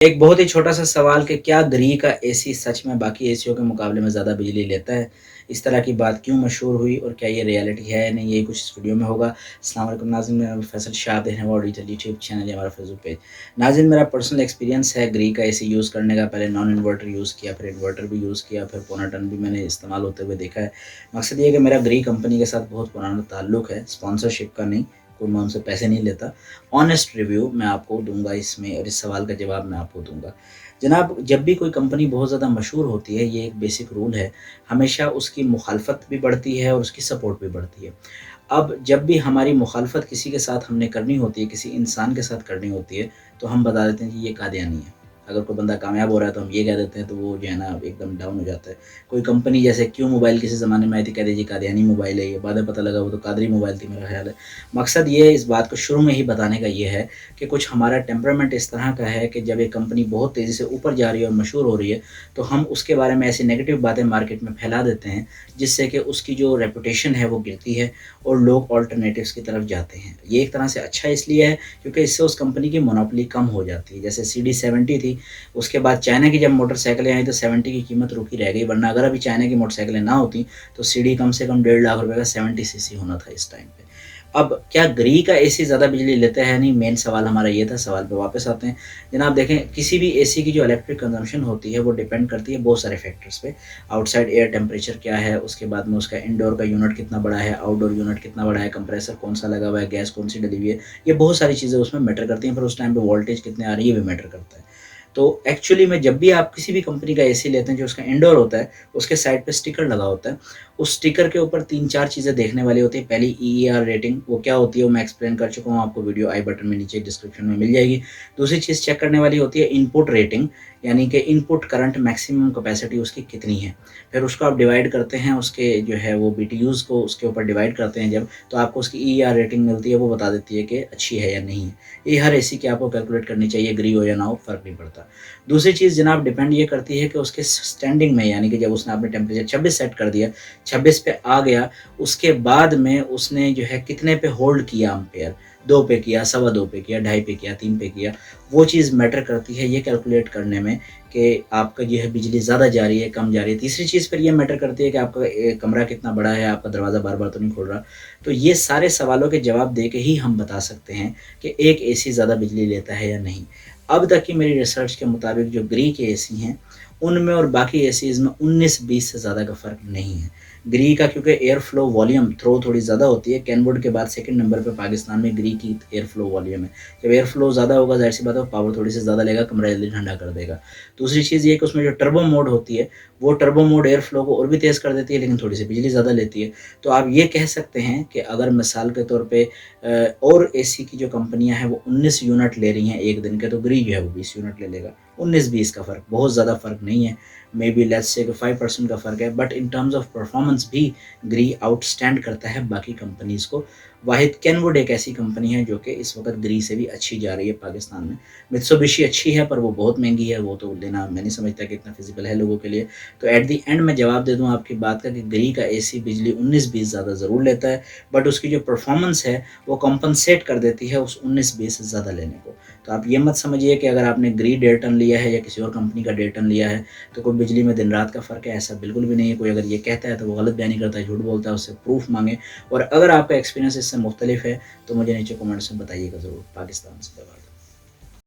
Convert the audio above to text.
एक बहुत ही छोटा-सा सवाल कि क्या ग्री का एसी सच में बाकी एसियों के मुकाबले में ज़्यादा बिजली लेता है? इस तरह की बात क्यों मशहूर हुई और क्या ये रियलिटी है या नहीं? यही कुछ इस वीडियो में होगा। अस्सलाम वालेकुम नाज़रीन, मेरा नाम फैसल शाह, आप देख रहे हैं वर्ल्ड डिजिटल यूट्यूब चैनल या हमारा फेसबुक पेज। नाज़रीन, मेरा पर्सनल एक्सपीरियंस है ग्री का एसी यूज़ करने का। पहले नॉन इन्वर्टर यूज़ किया, फिर इन्वर्टर भी यूज़ किया, फिर पौना टन भी मैंने इस्तेमाल होते हुए देखा है। मकसद ये है कि मेरा ग्री कंपनी के साथ बहुत पुराना ताल्लुक है, स्पॉन्सरशिप का नहीं, कोई मैं उनसे पैसे नहीं लेता। ऑनेस्ट रिव्यू मैं आपको दूँगा इसमें और इस सवाल का जवाब मैं आपको दूँगा। जनाब, जब भी कोई कंपनी बहुत ज़्यादा मशहूर होती है, ये एक बेसिक रूल है, हमेशा उसकी मुखालफत भी बढ़ती है और उसकी सपोर्ट भी बढ़ती है। अब जब भी हमारी मुखालफत किसी के साथ हमने करनी होती है, किसी इंसान के साथ करनी होती है, तो हम बता देते हैं कि ये कादियानी है। अगर कोई बंदा कामयाब हो रहा है तो हम ये कह देते हैं, तो वो जो है ना एकदम डाउन हो जाता है। कोई कंपनी जैसे क्यू मोबाइल किसी ज़माने में आई थी, कह दीजिए कादियानी मोबाइल है ये, बाद में पता लगा वो तो कादरी मोबाइल थी मेरा ख़्याल है। मकसद ये है इस बात को शुरू में ही बताने का ये है कि कुछ हमारा टेम्परामेंट इस तरह का है कि जब एक कंपनी बहुत तेज़ी से ऊपर जा रही है और मशहूर हो रही है, तो हम उसके बारे में ऐसी नेगेटिव बातें मार्केट में फैला देते हैं, जिससे कि उसकी जो रेपुटेशन है वो गिरती है और लोग अल्टरनेटिव्स की तरफ जाते हैं। ये एक तरह से अच्छा इसलिए है क्योंकि इससे उस कंपनी की मोनोपोली कम हो जाती है। जैसे CD70 थी, उसके बाद चाइना की जब मोटरसाइकिलें आई तो 70 की कीमत रुकी रह गई, वरना अगर अभी चाइना की मोटरसाइकिलें ना होती तो CD कम से कम 1.5 लाख रुपए का 70 सीसी होना था इस टाइम पे। अब क्या ग्री का एसी ज़्यादा बिजली लेता है? नहीं, मेन सवाल हमारा ये था, सवाल पे वापस आते हैं। जनाब देखें, किसी भी एसी की जो इलेक्ट्रिक कंज़म्पशन होती है वो डिपेंड करती है बहुत सारे फैक्टर्स पे। आउटसाइड एयर टेम्परेचर क्या है, उसके बाद में उसका इंडोर का यूनिट कितना बड़ा है, आउटडोर यूनिट कितना बड़ा है, कंप्रेसर कौन-सा लगा हुआ है, गैस कौन-सी डली हुई है, ये बहुत सारी चीज़ें उसमें मैटर करती हैं। फिर उस टाइम पे वोल्टेज कितने आ रही है, ये भी मैटर करता है। तो एक्चुअली में जब भी आप किसी भी कंपनी का एसी लेते हैं जो उसका इंडोर होता है, उसके साइड पे स्टिकर लगा होता है। उस स्टिकर के ऊपर 3-4 चीज़ें देखने वाली होती है। पहली ईईआर रेटिंग, वो क्या होती है वो मैं एक्सप्लेन कर चुका हूँ, आपको वीडियो आई बटन में नीचे डिस्क्रिप्शन में मिल जाएगी। दूसरी चीज़ चेक करने वाली होती है इनपुट रेटिंग, यानी कि इनपुट करंट मैक्सिमम कैपेसिटी उसकी कितनी है। फिर उसको आप डिवाइड करते हैं, उसके जो है वो बीटीयूज़ को उसके ऊपर डिवाइड करते हैं जब, तो आपको उसकी ईईआर रेटिंग मिलती है, वो बता देती है कि अच्छी है या नहीं है। ये हर एसी की आपको कैलकुलेट करनी चाहिए, ग्री हो या ना हो फ़र्क नहीं पड़ता। दूसरी चीज़ जनाब डिपेंड ये करती है कि उसके स्टैंडिंग में, यानी कि जब उसने आपने टेम्परेचर 26 सेट कर दिया, 26 पे आ गया, उसके बाद में उसने जो है कितने पे होल्ड किया एम्पेयर, 2 पे किया, सवा 2 पे किया, ढाई पे किया, 3 पे किया, वो चीज़ मैटर करती है ये कैलकुलेट करने में कि आपका जो है बिजली ज़्यादा जा रही है, कम जा रही है। तीसरी चीज़ फिर ये मैटर करती है कि आपका कमरा कितना बड़ा है, आपका दरवाज़ा बार-बार तो नहीं खुल रहा। तो ये सारे सवालों के जवाब दे के ही हम बता सकते हैं कि एक एसी ज़्यादा बिजली लेता है या नहीं। अब तक की मेरी रिसर्च के मुताबिक जो ग्री के एसी हैं, उनमें और बाकी एसीज़ में 19-20 से ज़्यादा का फ़र्क नहीं है। ग्री का क्योंकि एयर फ्लो वॉल्यूम थ्रो थोड़ी ज़्यादा होती है, केनवुड के बाद सेकंड नंबर पे पाकिस्तान में ग्री की एयर फ्लो वॉल्यूम है। जब एयर फ्लो ज़्यादा होगा, ज़ाहिर-सी बात है पावर थोड़ी सी ज़्यादा लेगा, कमरा जल्दी ठंडा कर देगा। दूसरी चीज़ ये है कि उसमें जो टर्बो मोड होती है, वो टर्बो मोड एयर फ्लो को और भी तेज़ कर देती है, लेकिन थोड़ी-सी बिजली ज़्यादा लेती है। तो आप ये कह सकते हैं कि अगर मिसाल के तौर पे और एसी की जो कंपनियाँ हैं वो 19 यूनिट ले रही हैं 1 दिन के, तो ग्री जो है वो 20 यूनिट ले लेगा। 19-20 का फ़र्क, बहुत ज़्यादा फ़र्क नहीं है। मेबी लेट्स से कि 5% का फ़र्क है, but in terms of performance भी ग्री आउटस्टैंड करता है बाकी कंपनीज़ को। वाहिद केनवुड एक ऐसी कंपनी है जो कि इस वक़्त ग्री से भी अच्छी जा रही है पाकिस्तान में। मित्सुबिशी अच्छी है पर वो बहुत महँगी है, वो तो लेना मैं नहीं समझता कि इतना फ़िज़िबल है लोगों के लिए। तो एट द एंड मैं जवाब दे दूँ आपकी बात का कि ग्री का एसी बिजली 19-20 ज़्यादा ज़रूर लेता है, बट उसकी जो परफॉर्मेंस है वो कॉम्पेंसेट कर देती है उस 19-20 से ज़्यादा लेने को। तो आप ये मत समझिए कि अगर आपने ग्री 1.5 टन लिया है या किसी और कंपनी का 1.5 टन लिया है, तो कोई बिजली में दिन-रात का फ़र्क है, ऐसा बिल्कुल भी नहीं है। कोई अगर ये कहता है तो वो गलत बयानी करता है, झूठ बोलता है, उससे प्रूफ़ माँगे। और अगर आपका एक्सपीरियंस इससे मुख्तलिफ है, तो मुझे नीचे कमेंट्स में बताइएगा ज़रूर। पाकिस्तान ज़िंदाबाद।